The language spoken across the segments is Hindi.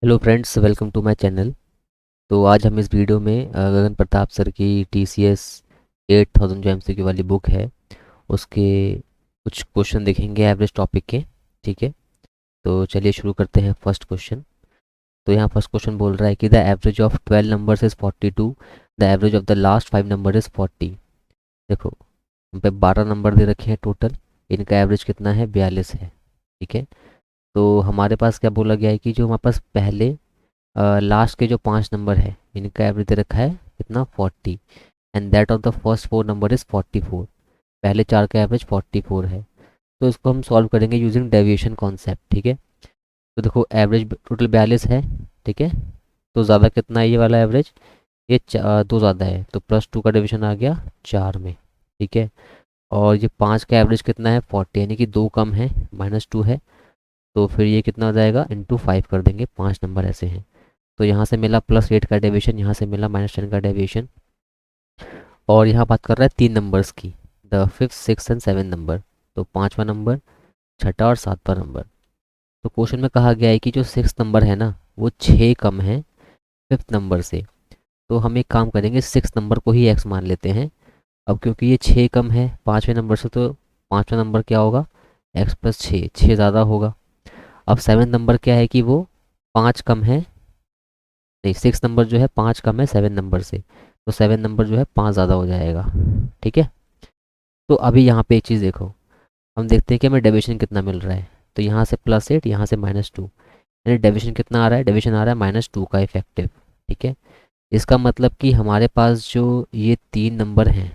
Hello friends, welcome to my channel. तो आज हम इस वीडियो में गगन प्रताप सर की TCS 8000 जो MCQ वाली बुक है उसके कुछ क्वेश्चन देखेंगे एवरेज टॉपिक के। ठीक है, तो चलिए शुरू करते हैं। First question. तो यहाँ फर्स्ट क्वेश्चन बोल रहा है कि the average of 12 numbers is 42, the average of the last 5 number is 40। देखो, हम पे 12 नंबर दे रखे हैं टोटल, इनका एवरेज कितना है? 42 है। ठीक है, तो हमारे पास क्या बोला गया है कि जो हमारे पास पहले लास्ट के जो 5 नंबर है इनका एवरेज दे रखा है कितना? 40। And that of the first 4 number is 44। पहले चार का एवरेज 44 है। तो इसको हम सॉल्व करेंगे यूजिंग डेविएशन कॉन्सेप्ट। ठीक है, तो देखो एवरेज टोटल 42 है। ठीक है, तो ज़्यादा कितना है ये वाला एवरेज? ये दो ज़्यादा है, तो +2 का डिवीजन आ गया 4 में। ठीक है, और ये 5 का एवरेज कितना है? 40, यानी कि दो कम है, -2 है। तो फिर ये कितना हो जाएगा? ×5 कर देंगे, 5 नंबर ऐसे हैं। तो यहाँ से मिला +8 का डेविएशन, यहाँ से मिला -10 का डेविएशन। और यहाँ बात कर रहा है 3 नंबर्स की, the fifth, six and seven number. तो पाँचवा नंबर, छठा और सातवां नंबर। तो क्वेश्चन में कहा गया है कि जो 6 नंबर है ना वो 6 कम है 5th नंबर से। तो हम एक काम करेंगे, 6 नंबर को ही एक्स मान लेते हैं। अब क्योंकि ये 6 कम है 5वें नंबर से, तो 5वां नंबर क्या होगा? x+6, 6 ज़्यादा होगा। अब 7 नंबर क्या है कि वो 5 कम है, नहीं, 6 नंबर जो है 5 कम है 7 नंबर से, तो 7 नंबर जो है 5 ज़्यादा हो जाएगा। ठीक है, तो अभी यहाँ पे एक चीज़ देखो, हम देखते हैं कि हमें डेविएशन कितना मिल रहा है। तो यहाँ से +8, यहाँ से -2, यानी डेविएशन कितना आ रहा है? डेविएशन आ रहा है -2 का इफेक्टिव। ठीक है, इसका मतलब कि हमारे पास जो ये 3 नंबर हैं,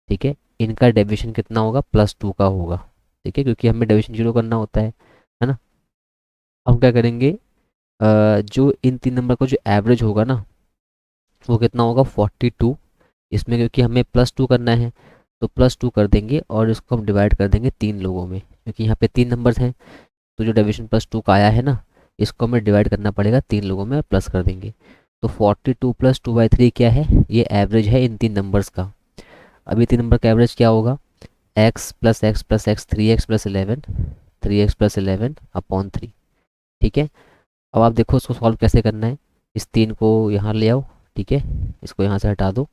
ठीक है, इनका डेविएशन कितना होगा? +2 का होगा। ठीक है, क्योंकि हमें डेविएशन 0 करना होता है ना। हम क्या करेंगे, जो इन 3 नंबर का जो एवरेज होगा ना वो कितना होगा? 42। इसमें क्योंकि हमें +2 करना है तो +2 कर देंगे और इसको हम डिवाइड कर देंगे 3 लोगों में, क्योंकि यहाँ पे 3 नंबर्स हैं। तो जो डिविजन +2 का आया है ना, इसको हमें डिवाइड करना पड़ेगा 3 लोगों में, प्लस कर देंगे। तो 42 + 2/3 क्या है? ये एवरेज है इन 3 नंबर्स का। अभी 3 नंबर का एवरेज क्या होगा? x + x + x, 3x + 11, 3x + 11/3। ठीक है, अब आप देखो इसको सॉल्व कैसे करना है। इस 3 को यहाँ ले आओ। ठीक है, इसको यहाँ से हटा दो,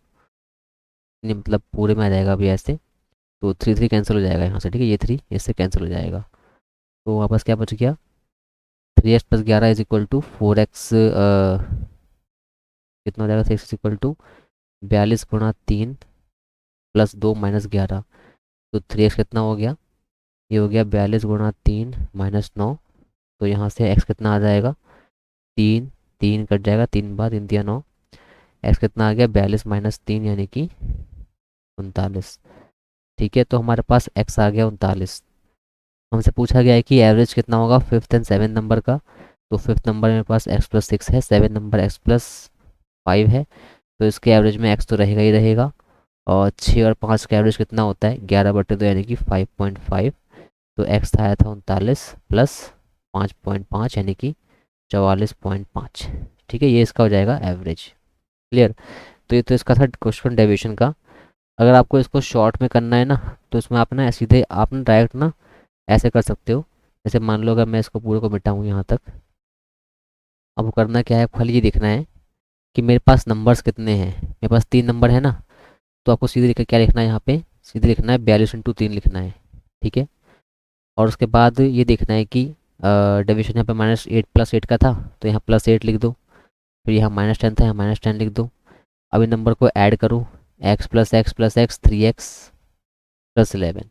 नहीं मतलब पूरे में आ जाएगा अभी ऐसे। तो 3 3 कैंसिल हो जाएगा यहाँ से। ठीक है, ये 3 इससे कैंसिल हो जाएगा। तो वापस क्या बच गया? 3x + 11 = 4x। कितना हो जाएगा? 6 = 42 × 3 +2 - 11। तो 3x कितना हो गया? ये हो गया 42 × 3 -9। तो यहाँ से x कितना आ जाएगा? 3, 3 कट जाएगा, 3 × 3 = 9। x कितना आ गया? 42 - 3 यानी कि 39। ठीक है, तो हमारे पास x आ गया 39। हमसे पूछा गया है कि एवरेज कितना होगा 5th एंड 7th नंबर का। तो 5th नंबर मेरे पास x + 6 है, 7 नंबर x + 5 है। तो इसके एवरेज में x तो रहेगा ही रहेगा। और 6 और 5 का एवरेज कितना होता है? 11/2, यानी कि 5.5। तो x आया था 39 प्लस 5.5 यानी कि 44.5। ठीक है, ये इसका हो जाएगा एवरेज। क्लियर? तो ये तो इसका था क्वेश्चन डेविएशन का। अगर आपको इसको शॉर्ट में करना है ना, तो इसमें आप ना सीधे आप ना डायरेक्ट ना ऐसे कर सकते हो। जैसे मान लो अगर मैं इसको पूरे को मिटाऊँ यहाँ तक, अब करना क्या है, खाली ये देखना है कि मेरे पास नंबर्स कितने हैं। मेरे पास 3 नंबर है ना, तो आपको सीधे लिखकर क्या लिखना है? यहाँ पे सीधे लिखना है 42 × 3 लिखना है। ठीक है, और उसके बाद ये देखना है कि डिविजन यहाँ पे -8 +8 का था, तो यहाँ +8 लिख दो। फिर यहाँ -10 था, यहाँ -10 लिख दो। अब इन नंबर को ऐड करो, x + x + x, 3x + 11।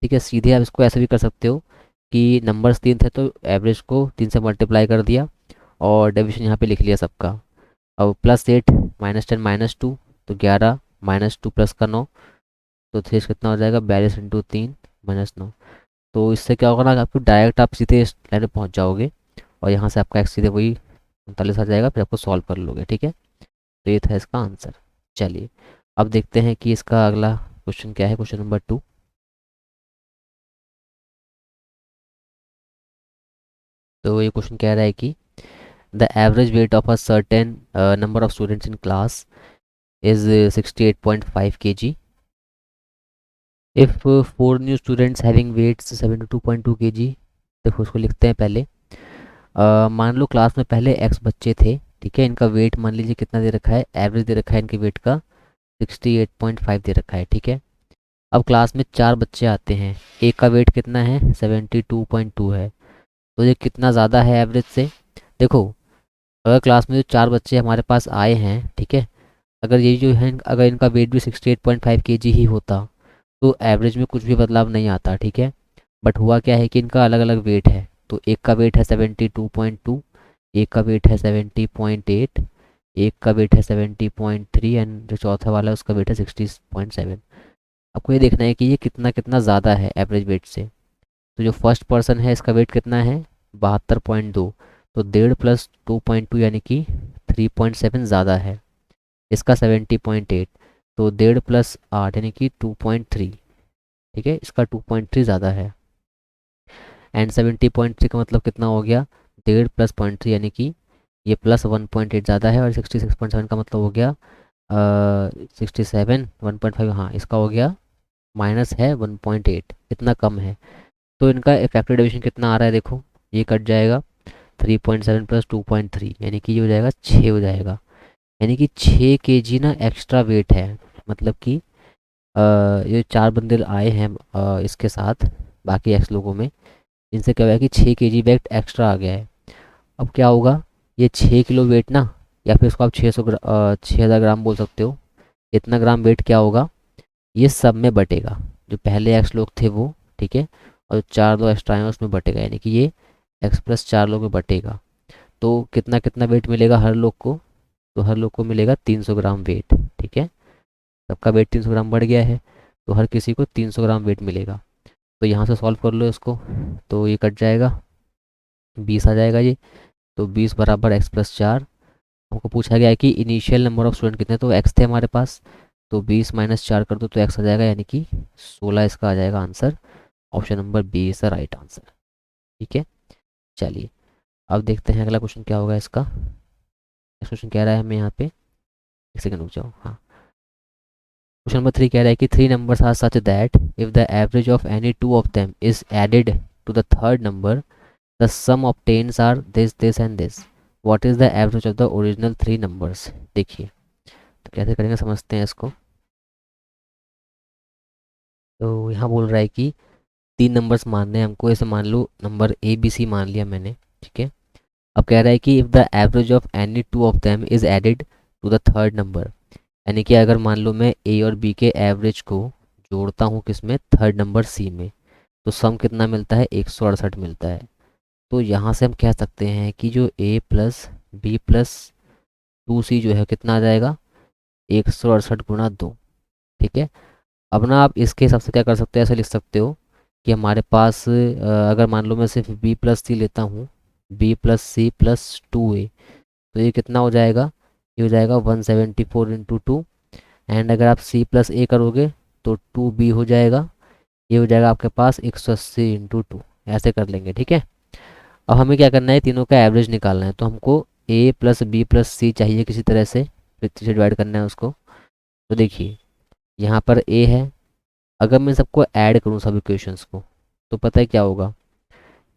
ठीक है, सीधे आप इसको ऐसे भी कर सकते हो कि नंबर्स 3 थे तो एवरेज को 3 से मल्टीप्लाई कर दिया और डिविजन यहाँ पे लिख लिया सबका। अब +8 -10 -2, तो 11 -2 प्लस का 9। तो 3 कितना हो जाएगा? 42 × 3 -9। तो इससे क्या होगा ना कि आपको डायरेक्ट आप सीधे इस लाइन में पहुँच जाओगे और यहाँ से आपका एक्स सीधे वही 39 आ जाएगा, फिर आपको सॉल्व कर लोगे। ठीक है, तो ये था इसका आंसर। चलिए, अब देखते हैं कि इसका अगला क्वेश्चन क्या है, क्वेश्चन नंबर 2। तो ये क्वेश्चन कह रहा है कि the average weight of a certain number of students in class is 68.5 kg। If 4 new students having weights 72.2 kg। देखो उसको लिखते हैं पहले। मान लो क्लास में पहले x बच्चे थे, ठीक है। इनका वेट मान लीजिए कितना दे रखा है, एवरेज दे रखा है इनके वेट का 68.5 दे रखा है, ठीक है। अब क्लास में 4 बच्चे आते हैं, एक का वेट कितना है 72.2 है, तो ये कितना ज़्यादा है एवरेज से। देखो, अगर क्लास में जो 4 बच्चे हमारे पास आए हैं, ठीक है, अगर ये जो है, अगर इनका वेट भी 68.5 kg ही होता तो एवरेज में कुछ भी बदलाव नहीं आता, ठीक है। बट हुआ क्या है कि इनका अलग अलग वेट है, तो एक का वेट है 72.2, एक का वेट है 70.8, एक का वेट है 70.3 एंड जो चौथा वाला है उसका वेट है 60.7। आपको ये देखना है कि ये कितना कितना ज़्यादा है एवरेज वेट से। तो जो फर्स्ट पर्सन है इसका वेट कितना है 72.2, तो 1.5 + 2.2 यानी कि 3.7 ज़्यादा है। इसका 70.8, तो 1.5 + 8 यानी कि 2.3, ठीक है, इसका 2.3 ज़्यादा है। एंड 70.3 का मतलब कितना हो गया 1.5 + 0.3 यानी कि ये +1.8 ज़्यादा है। और 66.7 का मतलब हो गया 67 1.5, हाँ इसका हो गया माइनस है 1.8, इतना कम है। तो इनका इफेक्टिव डेविएशन कितना आ रहा है, देखो ये कट जाएगा 3.7 + 2.3 यानी कि ये हो जाएगा 6 हो जाएगा। यानी कि 6 kg ना एक्स्ट्रा वेट है। मतलब कि ये 4 बंदे आए हैं इसके साथ बाकी एक्स लोगों में, इनसे क्या हुआ है कि 6 kg वेट एक्स्ट्रा आ गया है। अब क्या होगा, ये 6 किलो वेट ना, या फिर इसको आप 6,000 ग्राम बोल सकते हो, इतना ग्राम वेट क्या होगा, ये सब में बटेगा। जो पहले एक्स लोग थे वो, ठीक है, और जो 4 लोग एक्स्ट्रा आए हैं उसमें बटेगा, यानी कि ये x + 4 लोग में बटेगा। तो कितना कितना वेट मिलेगा हर लोग को, तो हर लोग को मिलेगा 300 ग्राम वेट, ठीक है। सबका वेट 300 ग्राम बढ़ गया है, तो हर किसी को 300 ग्राम वेट मिलेगा। तो यहाँ से सॉल्व कर लो इसको, तो ये कट जाएगा 20 आ जाएगा ये। तो 20 बराबर x + 4। हमको पूछा गया है कि इनिशियल नंबर ऑफ स्टूडेंट कितने, तो x थे हमारे पास, तो 20 - 4 कर दो तो x आ जाएगा, यानी कि 16 इसका आ जाएगा answer. Option number B is the right answer, ठीक है। चलिए अब देखते हैं अगला क्वेश्चन क्या होगा इसका। नेक्स्ट क्वेश्चन कह रहा है हमें यहाँ पे, एक सेकंड रुक जाओ, हाँ। क्वेश्चन नंबर 3 कह रहा है कि 3 numbers are such that if the average of any two of them is added to the third number, the sum obtains are this and this. What is the average of the original 3 numbers? देखिए तो कैसे करेंगे, समझते हैं इसको। तो यहाँ बोल रहा है कि 3 नंबर्स मानने हैं हमको, ऐसे मान लो नंबर ए बी सी मान लिया मैंने, ठीक है। अब कह रहा है कि if the average of any two of them is added to the third number, यानी कि अगर मान लो मैं ए और बी के एवरेज को जोड़ता हूँ किस में, थर्ड नंबर सी में, तो सम कितना मिलता है 168 मिलता है। तो यहाँ से हम कह सकते हैं कि जो a + b + 2c जो है कितना आ जाएगा 168 × 2, ठीक है। अब ना आप इसके हिसाब से क्या कर सकते हो, ऐसे लिख सकते हो कि हमारे पास अगर मान लो मैं सिर्फ b + c लेता हूँ, b + c + 2a, तो ये कितना हो जाएगा, ये हो जाएगा 174 × 2। एंड अगर आप c + a करोगे तो 2b हो जाएगा, ये हो जाएगा आपके पास 180 × 2, ऐसे कर लेंगे, ठीक है। अब हमें क्या करना है, तीनों का एवरेज निकालना है, तो हमको a + b + c चाहिए किसी तरह से, फिर से डिवाइड करना है उसको। तो देखिए यहाँ पर a है, अगर मैं सबको ऐड करूँ सब इक्वेशंस को, तो पता है क्या होगा,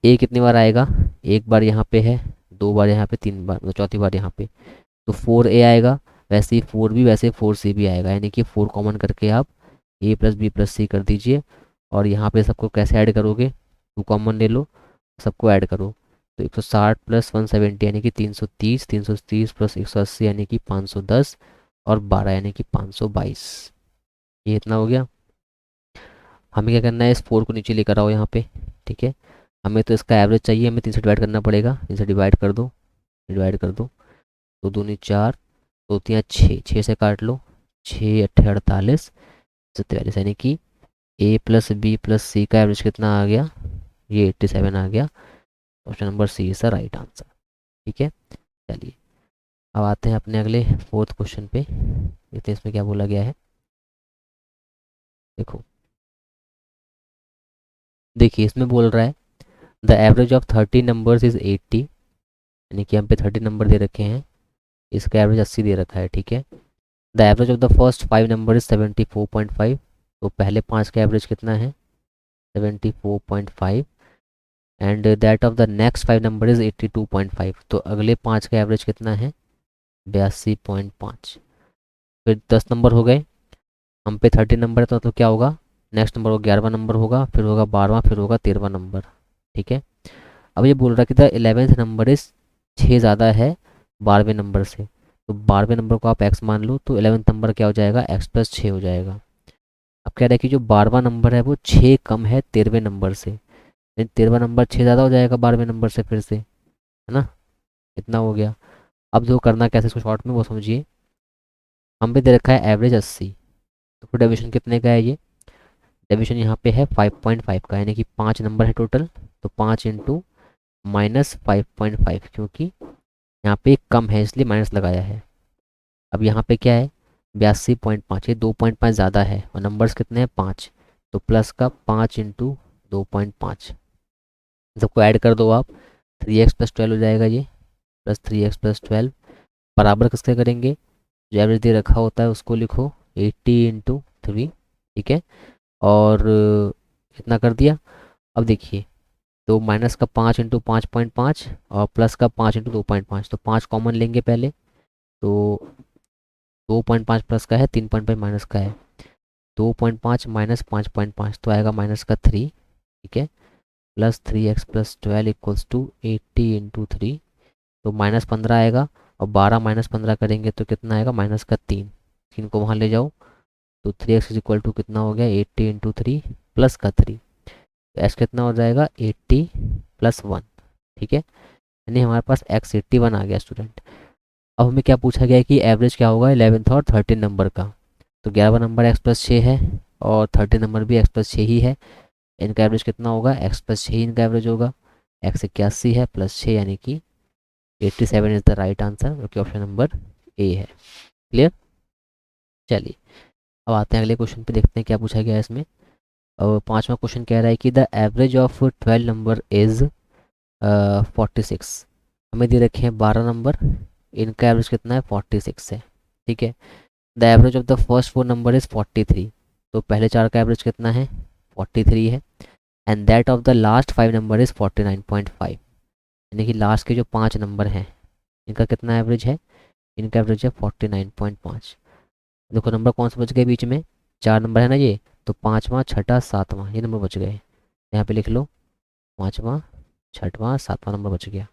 a कितनी बार आएगा, एक बार यहाँ पे है, 2 बार यहाँ पे, 3 बार, मतलब चौथी बार यहाँ पे, तो 4a आएगा। वैसे ही 4b, वैसे 4c भी आएगा, यानी कि 4 कॉमन करके आप a + b + c कर दीजिए। और यहाँ पे सबको कैसे ऐड करोगे, 2 कॉमन ले लो, सबको ऐड करो। तो 160 + 170 यानी कि 330, 330 + 180 यानी कि 510, और 12 यानी कि 522। ये इतना हो गया। हमें क्या करना है, इस 4 को नीचे लेकर आओ यहाँ पे, ठीक है। हमें तो इसका एवरेज चाहिए, हमें 3 से डिवाइड करना पड़ेगा, 3 से डिवाइड कर दो, डिवाइड कर दो, तो 2 × 4, 2 × 3 = 6, 6 से काट लो, 6 × 8 = 48, 43, यानी कि a + b + c का एवरेज कितना आ गया, ये 87 आ गया। Option number C is the right answer, ठीक है। चलिए अब आते हैं अपने अगले फोर्थ क्वेश्चन पे, देखते हैं इसमें क्या बोला गया है। देखो देखिए इसमें बोल रहा है the average of 30 numbers is 80, यानी कि हम पे 30 नंबर दे रखे हैं, इसका एवरेज 80 दे रखा है, ठीक है। The average of the first 5 number is 74.5, तो पहले 5 का एवरेज कितना है 74.5। And that of the next 5 number is 82.5। तो अगले 5 का एवरेज कितना है? 82.5। फिर 10 नंबर हो गए, हम पे 30 नंबर है तो क्या होगा? नेक्स्ट नंबर होगा 11वां नंबर होगा, फिर होगा 12वां, फिर होगा 13वां नंबर। ठीक है। अब ये बोल रहा है कि द 11th नंबर इज 6 ज़्यादा है 12वें नंबर से। तो 12वें नंबर को आप x मान लो, तो 11th नंबर क्या हो जाएगा? x+6 हो जाएगा। अब कह रहा है कि जो 12वां नंबर है वो 6 कम है 13वें नंबर से, यानी 13वां नंबर 6 ज़्यादा हो जाएगा 12वें नंबर से फिर से, है ना? इतना हो गया। अब जो करना कैसे इसको शॉर्ट में वो समझिए। हम पे दे रखा है एवरेज 80, तो फिर डेविएशन कितने का है ये? डेविएशन यहाँ पे है 5.5 का, यानी कि 5 नंबर है टोटल। तो 5 इंटू -5.5, क्योंकि यहाँ पे एक कम है इसलिए माइनस लगाया है। अब यहाँ पे क्या है? 82.5, ये 2.5 ज़्यादा है और नंबर्स कितने हैं? 5। तो प्लस का 5 इंटू 2.5, सबको ऐड कर दो आप, 3x+12 हो जाएगा ये, प्लस 3x+12 बराबर किसके करेंगे? जो एवरेज दे रखा होता है उसको लिखो, 80 इंटू 3। ठीक है। और इतना कर दिया। अब देखिए, तो माइनस का 5 इंटू 5.5 और प्लस का 5 इंटू 2.5, तो 5 कॉमन लेंगे पहले। तो 2.5 प्लस का है, 3.5 माइनस का है। 2.5 माइनस 5.5 तो आएगा -3। ठीक है। Plus 3x+12 equals to 80 into 3, तो -15 आएगा। और 12 -15 करेंगे तो कितना आएगा? -3। 3 को वहाँ ले जाओ, तो 3x इज इक्वल टू कितना हो गया? 80 इंटू 3 प्लस का 3, तो x कितना हो जाएगा? 80+1। ठीक है, यानी हमारे पास x 81 आ गया स्टूडेंट। अब हमें क्या पूछा गया है कि एवरेज क्या होगा 11th और 13 नंबर का। तो 11वां नंबर x+6 है और 13 नंबर भी x+6 ही है। इनका एवरेज कितना होगा? x+6 ही इनका एवरेज होगा। x 81 है प्लस 6, यानी कि 87 इज द राइट आंसर, जो कि ऑप्शन नंबर ए है। क्लियर? चलिए, अब आते हैं अगले क्वेश्चन पे, देखते हैं क्या पूछा गया है इसमें। और 5वां क्वेश्चन कह रहा है कि the average of 12 number is 46। हमें दे रखे हैं 12 नंबर, इनका एवरेज कितना है? 46 है। ठीक है। The average of the first 4 number is 43। तो पहले 4 का एवरेज कितना है? 43 है। And that of the last 5 number is 49.5, यानी कि लास्ट के जो 5 नंबर हैं इनका कितना एवरेज है? इनका एवरेज है 49.5। देखो नंबर कौन से बच गए बीच में? 4 नंबर है ना ये, तो 5वां 6ठा 7वां ये नंबर बच गए। यहाँ पे लिख लो, 5वां 6वां 7वां नंबर बच गया।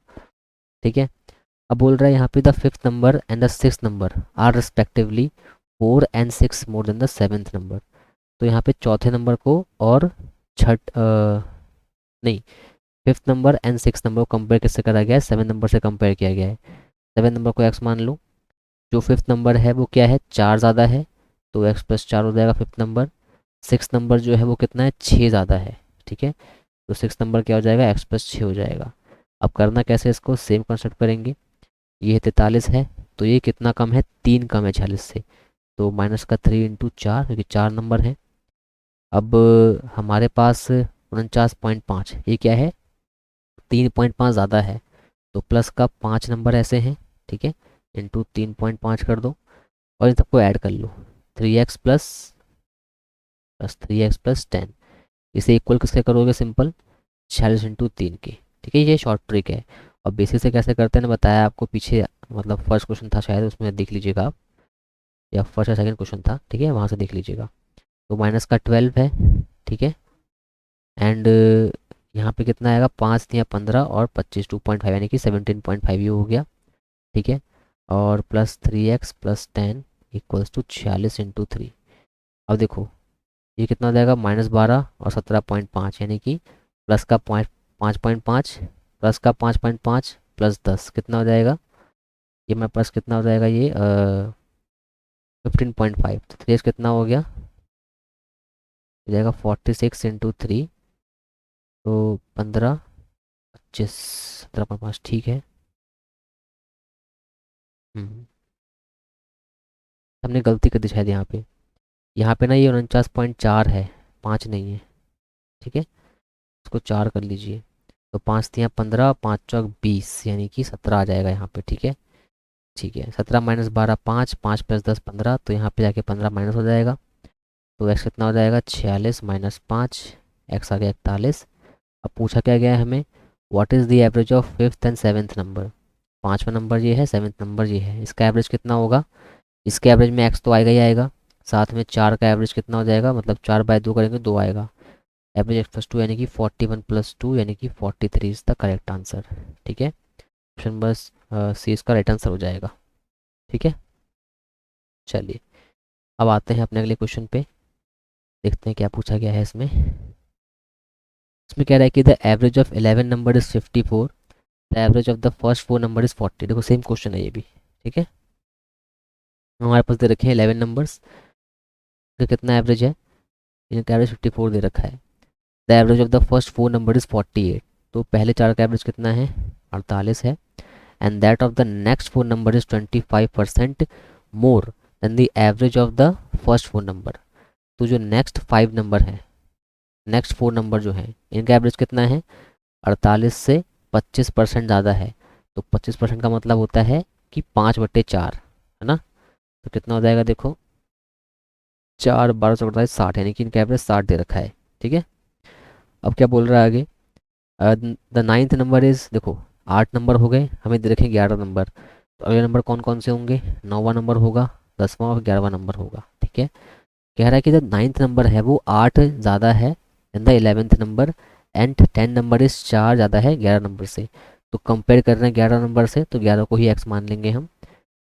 ठीक है। अब बोल रहा है यहाँ पे the 5th number and the 6th number are respectively 4 and 6 more than the 7th number. तो यहाँ पे चौथे नंबर को और छठ नहीं, 5th number and 6th number को कंपेयर किससे करा गया है? 7 नंबर से कंपेयर किया गया है। 7 नंबर को x मान लो। जो 5th नंबर है वो क्या है? 4 ज़्यादा है, तो x+4 हो जाएगा 5th नंबर। 6th नंबर जो है वो कितना है? 6 ज़्यादा है। ठीक है, तो 6th नंबर क्या हो जाएगा? x+6 हो जाएगा। अब करना कैसे इसको? सेम कंसेप्ट करेंगे। ये 43 है, तो ये कितना कम है? 3 कम है 46 से, तो माइनस का 3 इंटू 4, क्योंकि 4 नंबर है। अब हमारे पास 49.5, ये क्या है? 3.5 ज़्यादा है, तो प्लस का 5 नंबर ऐसे हैं। ठीक है, इंटू 3.5 कर दो और इन सबको ऐड कर लो, 3x प्लस 3x+10। इसे इक्वल किसके करोगे? सिंपल 46 इंटू 3 के। ठीक है, ये शॉर्ट ट्रिक है। और बेसिक से कैसे करते हैं ना, बताया आपको पीछे, मतलब फर्स्ट क्वेश्चन था शायद, उसमें देख लीजिएगा आप, या फर्स्ट या सेकंड क्वेश्चन था। ठीक है, वहाँ से देख लीजिएगा। तो माइनस का 12 है। ठीक है, एंड यहाँ पे कितना आएगा? 5 या 15 और 25, 2.5, यानी कि 17.5 ये हो गया। ठीक है, और plus 3x+10 equals to 46 into 3। अब देखो ये कितना हो जाएगा? -12 और 17.5, यानी कि प्लस का 5.5 प्लस का 5.5 प्लस 10 कितना हो जाएगा? ये मेरे पास कितना हो जाएगा? ये 15.5। तो 3x कितना हो गया? हो जाएगा 46 इंटू 3, तो 15 25 17.5। ठीक है। हमने गलती कर दी शायद यहाँ पे। यहाँ पे ना ये 49.4 है, 5 नहीं है। ठीक है, इसको 4 कर लीजिए, तो 5 तियाँ 15, 5 चौक 20, यानी कि 17 आ जाएगा यहाँ पे। ठीक है, ठीक है। 17 -12 5, 5 + 10 15, तो यहाँ पे जाके 15 माइनस हो जाएगा। तो x कितना हो जाएगा? 46 -5, x आ गया 41। अब पूछा क्या गया है हमें? What is the average of fifth and seventh number. पाँचवा नंबर ये है, सेवन्थ नंबर ये है, इसका एवरेज कितना होगा। इसके एवरेज में एक्स तो आएगा ही आएगा, साथ में चार का एवरेज कितना हो जाएगा, मतलब 4/2 करेंगे 2 आएगा। एवरेज x+2 यानी कि 41+2 यानी कि 43 इज द करेक्ट आंसर। ठीक है, ऑप्शन बस सी इसका राइट आंसर हो जाएगा। ठीक है, चलिए अब आते हैं अपने अगले क्वेश्चन पे, देखते हैं क्या पूछा गया है इसमें। इसमें कह रहा है कि the average of 11 number is 54, the average of the first 4 number is 40। देखो सेम क्वेश्चन है ये भी। ठीक है, हमारे पास दे रखे हैं 11 नंबर्स का कितना एवरेज है, इनका एवरेज 54 दे रखा है। The average of the first 4 number is 48, तो पहले चार का एवरेज कितना है, 48 है। And that of the next 4 number is 25% more than the average of the first 4 number. तो जो नेक्स्ट 5 नंबर है, नेक्स्ट 4 नंबर जो है, इनका एवरेज कितना है, 48 से 25% ज़्यादा है। तो 25% का मतलब होता है कि 5/4, है ना। तो कितना हो जाएगा देखो, 4 12 60, यानी कि इनका एवरेज 60 दे रखा है। ठीक है, अब क्या बोल रहा है आगे, द नाइन्थ नंबर इज, देखो 8 नंबर हो गए, हमें दे रखे 11 नंबर। तो अगले नंबर कौन कौन से होंगे, 9वां नंबर होगा, 10वां और 11वां नंबर होगा। ठीक है, कह रहा है कि जो नाइन्थ नंबर है वो 8 ज़्यादा है than the 11th number, and 10 number इस 4 ज़्यादा है 11 नंबर से। तो कंपेयर कर रहे हैं 11 नंबर से, तो 11 को ही एक्स मान लेंगे हम।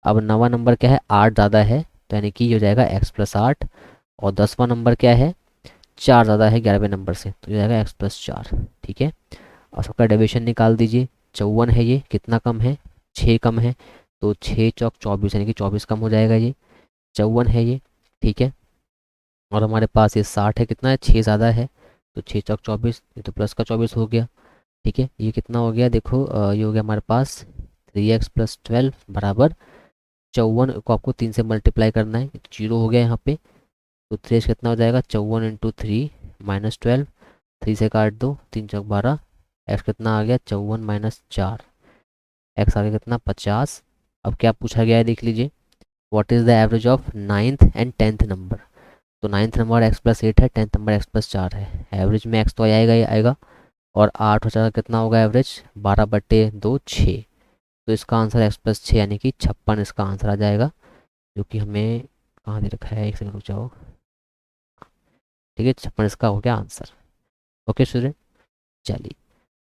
अब 9वां नंबर क्या है, 8 ज़्यादा है, तो यानी कि ये हो जाएगा x+8। और 10वां नंबर क्या है, 4 ज़्यादा है 11वें नंबर से, तो ये जाएगा x+4। ठीक है, और सबका डेविएशन निकाल दीजिए। 54 है ये, कितना कम है, 6 कम है, तो 6 चौक 24 यानी कि 24 कम हो जाएगा ये। 54 है ये। ठीक है, और हमारे पास ये 60 है, कितना है, 6 ज़्यादा है, तो 6 चौक 24, ये तो प्लस का 24 हो गया। ठीक है, ये कितना हो गया देखो, ये हो गया हमारे पास 3x+12 बराबर 54 को आपको 3 से मल्टीप्लाई करना है, तो 0 हो गया यहाँ पे। तो 3 कितना हो जाएगा, 54 × 3 - 12, 3 से काट दो, 3 चौक 12, एक्स कितना आ गया, 54 - 4, एक्स आ गया कितना, 50। अब क्या पूछा गया है देख लीजिए, what is the average of ninth and tenth number. तो नाइन्थ नंबर x+8 है, टेंथ नंबर x+4 है, एवरेज में x तो आएगा ही आएगा। और 8 हो जाएगा, कितना होगा एवरेज, 12/2 6। तो इसका आंसर x+6 यानी कि 56 इसका आंसर आ जाएगा, जो कि हमें कहाँ दे रखा है, एक सेकंड रुक जाओ। ठीक है, 56 इसका हो गया आंसर। ओके स्टूडेंट, चलिए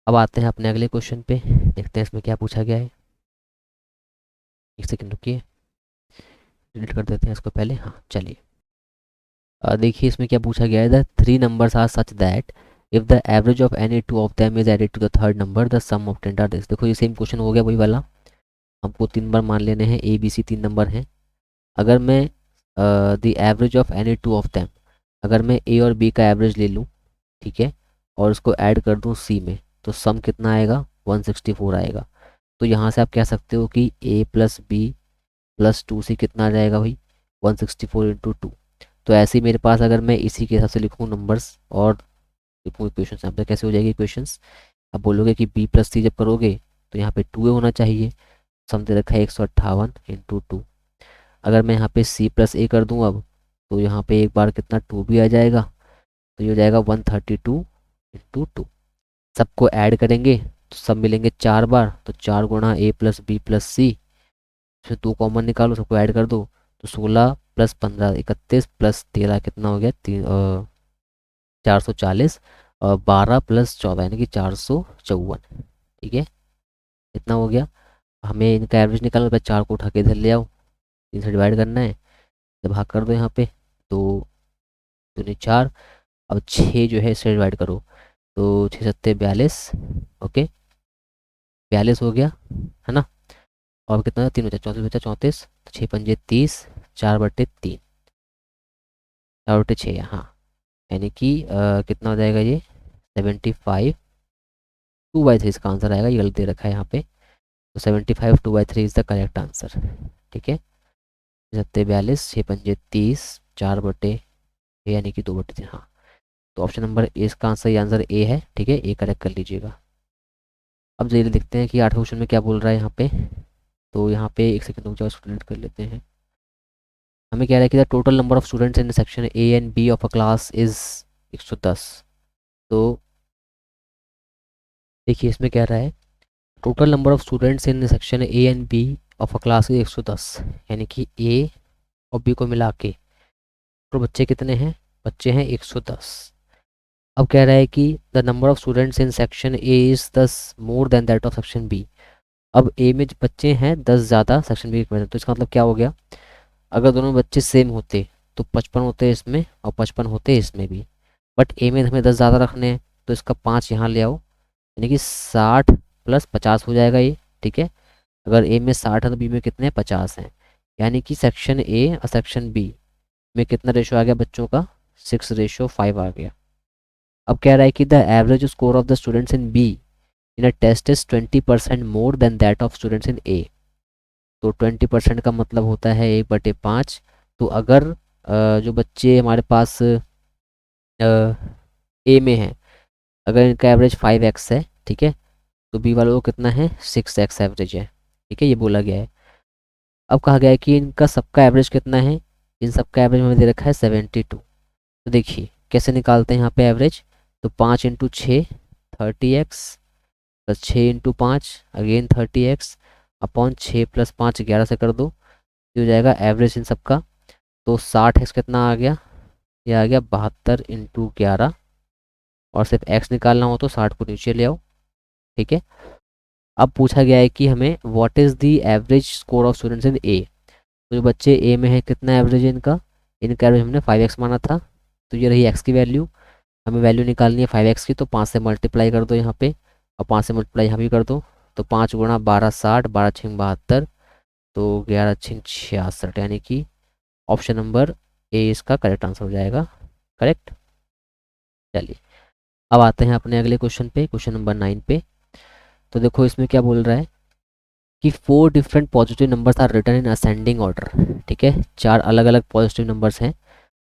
अब आते हैं अपने अगले क्वेश्चन पे, देखते हैं इसमें क्या पूछा गया है। एक सेकंड रुकिए, डिलीट कर देते हैं इसको पहले। हाँ चलिए, देखिए इसमें क्या पूछा गया है, the 3 numbers are such that if the average of any 2 of them is added to the third number the sum obtained are this. देखो ये सेम क्वेश्चन हो गया वही वाला, हमको 3 बार मान लेने हैं, ए बी सी 3 नंबर हैं। अगर मैं the average of any 2 of them, अगर मैं ए और बी का एवरेज ले लूँ, ठीक है, और उसको ऐड कर दूँ सी में, तो सम कितना आएगा, 164 आएगा। तो यहाँ से आप कह सकते हो कि a+b+2c कितना आ जाएगा भाई, 164 × 2। तो ऐसे ही मेरे पास अगर मैं इसी के हिसाब से लिखूँ नंबर्स और लिखूँ इक्वेशंस, यहाँ पे कैसे हो जाएगी इक्वेशंस। अब बोलोगे कि b+c जब करोगे तो यहाँ पे 2a होना चाहिए, सम दे रखा है 158 × 2। अगर मैं यहाँ पे c+a कर दूँ अब, तो यहाँ पे एक बार कितना 2 भी आ जाएगा, तो ये हो जाएगा 132 × 2। सबको ऐड करेंगे तो सब मिलेंगे 4 बार, तो 4 × a+b+c, फिर 2 कॉमन निकालो, सबको ऐड कर दो, तो 16 + 15 31 + 13 कितना हो गया, 440, और 12 + 14 यानी कि 454। ठीक है, इतना हो गया। हमें इनका एवरेज निकालना है, 4 को उठा के इधर ले आओ, 3 से डिवाइड करना है, तो भाग कर दो यहाँ पे, तो 2×4। अब 6 जो है इससे डिवाइड करो, तो 6×7 = 42। ओके, 42 हो गया, है ना। और कितना, 3 बचा, 34 बचा, 34, तो 6×5 = 30, 4/3, 4/6, हाँ, यानी कि कितना हो जाएगा ये, 75, 2/3 इसका आंसर आएगा, ये गलत दे रखा है यहाँ पे। तो 75 2/3 इज़ द करेक्ट आंसर। ठीक है, 42, 6×5 = 4/6 यानी कि 2/3, हाँ। तो ऑप्शन नंबर ए इसका आंसर, ये आंसर ए है। ठीक है, ए करेक्ट कर लीजिएगा। अब जल्दी देखते हैं कि 8वें क्वेश्चन में क्या बोल रहा है यहाँ पे। तो यहाँ पे एक सेकंड रुक जाओ, इसको डिलीट कर लेते हैं। हमें कह रहा है कि the total number of students in section A and B of a class is 110। तो देखिए इसमें कह रहा है total number of students in section A and B of a class is 110, यानी कि ए और बी को मिला के तो बच्चे कितने हैं, बच्चे हैं 110। अब कह रहा है कि the number of students in section A is 10 more than that of section B. अब ए में बच्चे हैं 10 ज़्यादा सेक्शन बी में, तो इसका मतलब क्या हो गया, अगर दोनों बच्चे सेम होते तो 55 होते इसमें और 55 होते इसमें भी, बट ए में हमें 10 ज़्यादा रखने हैं तो इसका 5 यहाँ ले आओ, यानी कि 60 प्लस 50 हो जाएगा ये। ठीक है, अगर ए में 60 है तो बी में कितने 50 हैं, यानी कि सेक्शन ए और सेक्शन बी में कितना रेशो आ गया बच्चों का, 6:5 आ गया। अब कह रहा है कि the average score of the students in B in a test is 20% more than that of students in A. तो 20% का मतलब होता है 1/5। तो अगर जो बच्चे हमारे पास ए में हैं, अगर इनका एवरेज 5x है, ठीक है, तो बी वालों को कितना है 6x एवरेज है। ठीक है, ये बोला गया है। अब कहा गया है कि इनका सबका एवरेज कितना है, इन सबका एवरेज हमें दे रखा है 72। तो देखिए कैसे निकालते हैं यहाँ पे एवरेज, तो 5 × 6 30x plus 6 × 5 again 30x upon 6 + 5 11 से कर दो, ये हो जाएगा एवरेज इन सबका। तो 60x कितना आ गया, ये आ गया 72 × 11, और सिर्फ x निकालना हो तो 60 को नीचे ले आओ। ठीक है, अब पूछा गया है कि हमें what is the average score of students in A. तो जो बच्चे ए में है कितना एवरेज है इनका, इनका एवरेज हमने 5x माना था, तो ये रही x की वैल्यू। हमें वैल्यू निकालनी है 5x की, तो 5 से मल्टीप्लाई कर दो यहाँ पे, और 5 से मल्टीप्लाई यहाँ भी कर दो। तो 5 × 12 60, 12×6 = 72, तो 11×6 = 66, यानी कि ऑप्शन नंबर ए इसका करेक्ट आंसर हो जाएगा। करेक्ट। चलिए अब आते हैं अपने अगले क्वेश्चन पे, क्वेश्चन नंबर 9 पे। तो देखो इसमें क्या बोल रहा है कि 4 different positive numbers are written in ascending order. ठीक है, 4 अलग अलग पॉजिटिव नंबर्स हैं,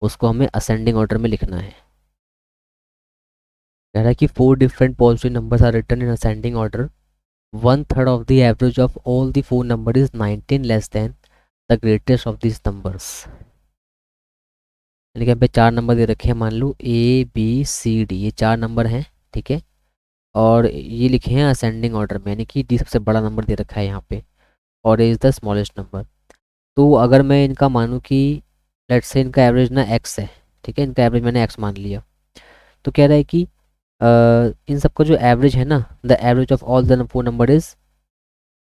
उसको हमें असेंडिंग ऑर्डर में लिखना है। कह रहा है कि 4 different positive numbers are written in ascending order, 1/3 of the average of all the 4 number is 19 less than the greatest of this numbers. यानी कि यहाँ पे 4 नंबर दे रखे हैं, मान लो A B C D, ये 4 नंबर हैं। ठीक है, और ये लिखे हैं असेंडिंग ऑर्डर में, यानी कि डी सबसे बड़ा नंबर दे रखा है यहाँ पे, और A is the smallest number. तो अगर मैं इनका मानूँ कि लेट्स से इनका एवरेज ना x है, ठीक है, इनका एवरेज मैंने x मान लिया, तो कह रहा है कि इन सबका जो एवरेज है ना, the average of all the 4 number is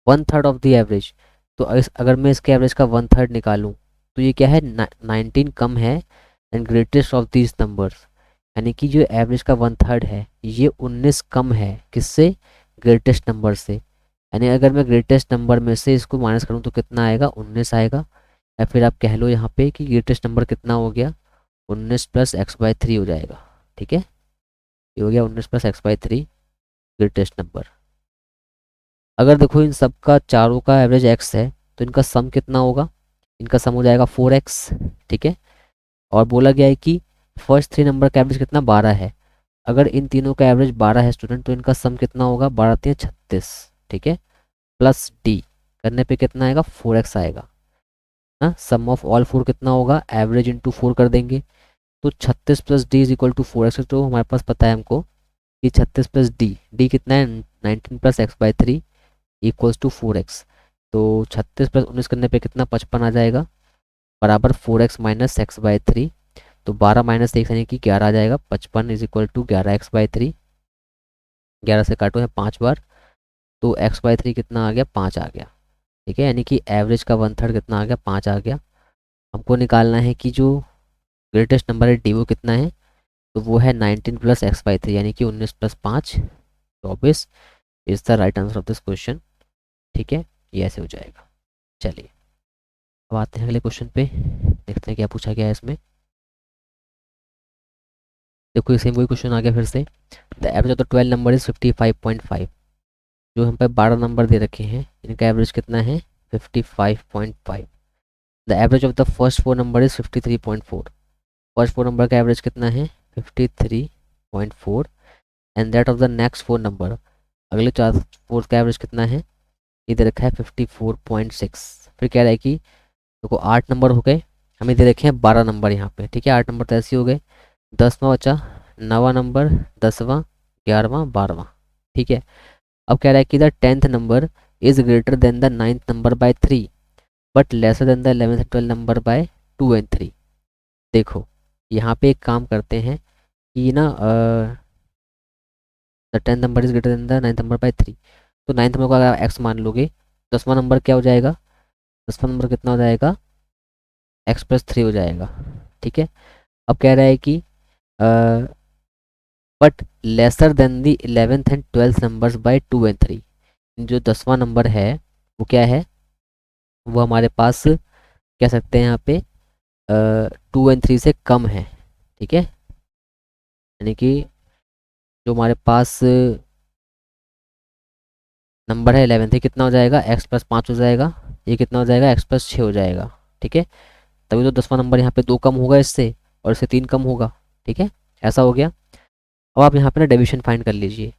1/3 of the average. तो अगर मैं इसके एवरेज का 1/3 निकालूँ तो ये क्या है, 19 कम है and greatest of these numbers, यानी कि जो एवरेज का 1/3 है ये 19 कम है किससे, ग्रेटेस्ट नंबर से। यानी अगर मैं ग्रेटेस्ट नंबर में से इसको माइनस करूँ तो कितना आएगा, 19 आएगा। या फिर आप कह लो यहाँ पे कि ग्रेटेस्ट नंबर कितना हो गया, 19 + x/3 हो जाएगा। ठीक है, ये हो गया 19 + x/3 ग्रेटेस्ट नंबर। अगर देखो इन सब का चारों का एवरेज x है तो इनका सम कितना होगा, इनका सम हो जाएगा 4x। ठीक है, और बोला गया है कि फर्स्ट 3 नंबर का एवरेज कितना 12 है। अगर इन तीनों का एवरेज 12 है स्टूडेंट, तो इनका सम कितना होगा, 12×3 = 36। ठीक है, प्लस डी करने पे कितना आएगा, 4x आएगा। हाँ, सम ऑफ ऑल 4 कितना होगा, एवरेज इंटू 4 कर देंगे, तो 36 + d = 4x। तो हमारे पास पता है हमको कि 36 + d कितना है, 19 + x/3 = 4x। तो 36 + 19 करने पे कितना 55 आ जाएगा, बराबर 4x - x/3। तो 12 - 1 यानी कि 11 आ जाएगा, 55 = 11x/3। 11 से काटो है 5 बार, तो x/3 कितना आ गया, 5 आ गया। ठीक है, यानी कि एवरेज का 1/3 कितना आ गया, 5 आ गया। हमको निकालना है कि जो ग्रेटेस्ट नंबर है डी वो कितना है, तो वो है 19 + x/3, यानी कि 19 + 5 24 is the right answer of this question. ठीक है, ये ऐसे हो जाएगा। चलिए अब आते हैं अगले क्वेश्चन पे, देखते हैं क्या पूछा गया है इसमें। देखो सेम वही क्वेश्चन आ गया फिर से। The average of the 12 number is 55.5। जो हम पे 12 नंबर दे रखे हैं इनका एवरेज कितना है, 55.5। The average of the first 4 number is 53.4। First 4 number का एवरेज कितना है, 53.4, and that of the next 4 number, अगले 4 4 का एवरेज कितना है, ये दे रखा है 54.6। फिर कह रहा है कि देखो 8 नंबर हो गए, हमें दे रखे हैं 12 नंबर यहाँ पे। ठीक है, 8 नंबर तो ऐसे ही हो गए, 10वां बचा, 9वां नंबर, 10वां, 11वां, 12वां। ठीक है। अब कह रहा है कि the 10th number is greater than the 9th number by 3 but lesser than the 11th and 12th number by 2 and 3। देखो यहाँ पे एक काम करते हैं कि ना the 10th number is greater than the 9th number by 3, तो 9th नंबर को अगर एक्स मान लोगे, 10वां नंबर क्या हो जाएगा, 10वां नंबर कितना हो जाएगा, x+3 हो जाएगा। ठीक है। अब कह रहा है कि but lesser than the 11th and 12th numbers by 2 and 3। जो 10वां नंबर है वो क्या है, वो हमारे पास कह सकते हैं यहाँ पे 2 एंड 3 से कम है। ठीक है, यानी कि जो हमारे पास नंबर है 11th, ये कितना हो जाएगा, x+5 हो जाएगा, ये कितना हो जाएगा, x+6 हो जाएगा। ठीक है, तभी तो 10वां नंबर यहाँ पे 2 कम होगा इससे, और इससे 3 कम होगा। ठीक है, ऐसा हो गया। अब आप यहाँ पे ना डेविएशन फाइंड कर लीजिए।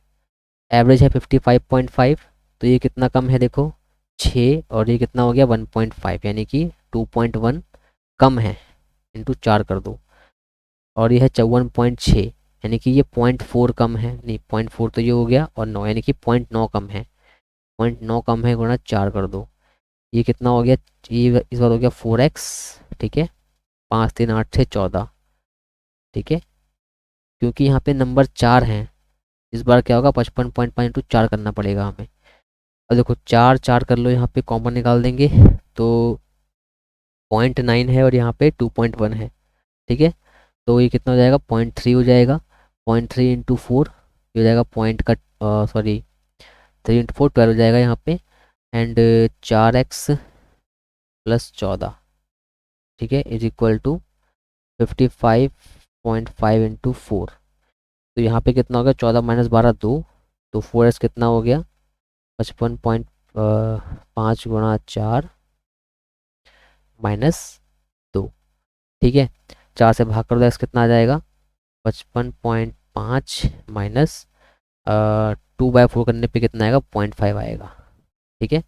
एवरेज है 55.5, तो ये कितना कम है देखो 6, और ये कितना हो गया 1.5, यानी कि 2.1 कम है, इंटू 4 कर दो, और ये है 54.6, यानी कि ये 0.4 कम है, नहीं 0.4 तो ये हो गया, और 9 यानी कि 0.9 कम है, 0.9 कम है गुणा 4 कर दो, ये कितना हो गया, ये इस बार हो गया 4x। ठीक है, 5 3 8 6 14। ठीक है, क्योंकि यहाँ पे नंबर 4 हैं, इस बार क्या होगा 55.5 इंटू 4 करना पड़ेगा हमें। अब देखो 4 4 कर लो, यहाँ पे कॉमन निकाल देंगे तो 0.9 है, और यहाँ पे 2.1 है। ठीक है, तो ये कितना हो जाएगा 0.3 हो जाएगा, 0.3 इंटू 4 हो जाएगा पॉइंट का, सॉरी 3 इंटू 4 12 हो जाएगा यहाँ पे, एंड 4x+14। ठीक है, इज इक्वल टू 55.5 इंटू 4। तो यहाँ पे कितना हो गया 14 - 12 2, तो 4x कितना हो गया 55.5 गुणा 4 -2। ठीक है, 4 से भाग कर दो, x कितना आ जाएगा 55.5 माइनस 2/4 करने पे कितना आएगा 0.5 आएगा। ठीक है,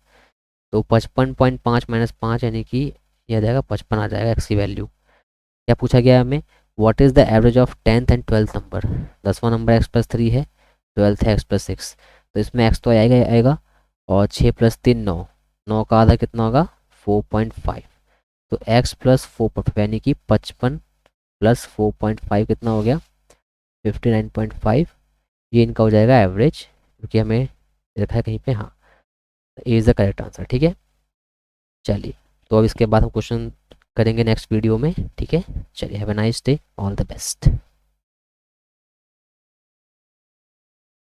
तो 55.5 - 5 यानी कि यह आ जाएगा 55 आ जाएगा x की वैल्यू। क्या पूछा गया है हमें, what is the average of 10th and 12th number. 10वां नंबर x+3 है, 12th है x+6, तो इसमें x तो आएगा ही आएगा, और 6 + 3 9, 9 का आधा कितना होगा 4.5, तो x+4 यानी कि 55 + 4.5 कितना हो गया 59.5। ये इनका हो जाएगा एवरेज, क्योंकि हमें रखा है कहीं पे, हाँ A is the correct answer. ठीक है, चलिए, तो अब इसके बाद हम क्वेश्चन करेंगे नेक्स्ट वीडियो में। ठीक है, चलिए, have a nice day, all the best.